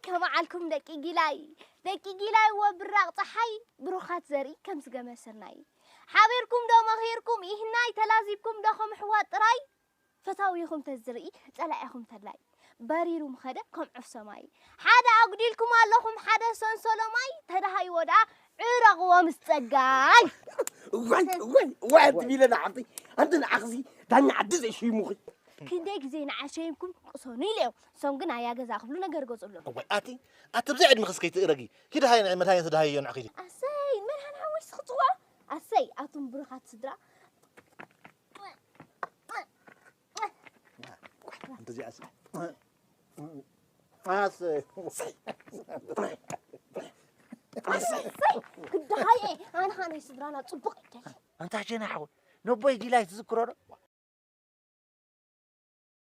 كما علكم دقي جلاي وبراق صحي بروخات زري كم سجمة سرناي حابيركم دو مغيركم إهناي تلازيبكم دخم حوات راي فتاويكم تزري تلاقيكم تلاقي باريرو مخدة كم عفسماي حدا أقديلكم اللهم حدا سنسولماي تدهاي ودا عرق ومستقاي وين تبيلنا عطي عندنا عخزي دعني عدز شي مخي كنديك زين عشايمكم قصوني ليو سونقنا يا جزاك بلو نجر قصلو اتي اتبزعد مخسكي تقرقي كده هاي نعمل هاي تدهاي ينعقيدي أسي من هنعوش خطوة أسي أتم بروخات صدرا انت زي اسمع اسي كده هاي أنا هاني صدرانا تصبق انت عشان حاول نبوي جلاي تذكره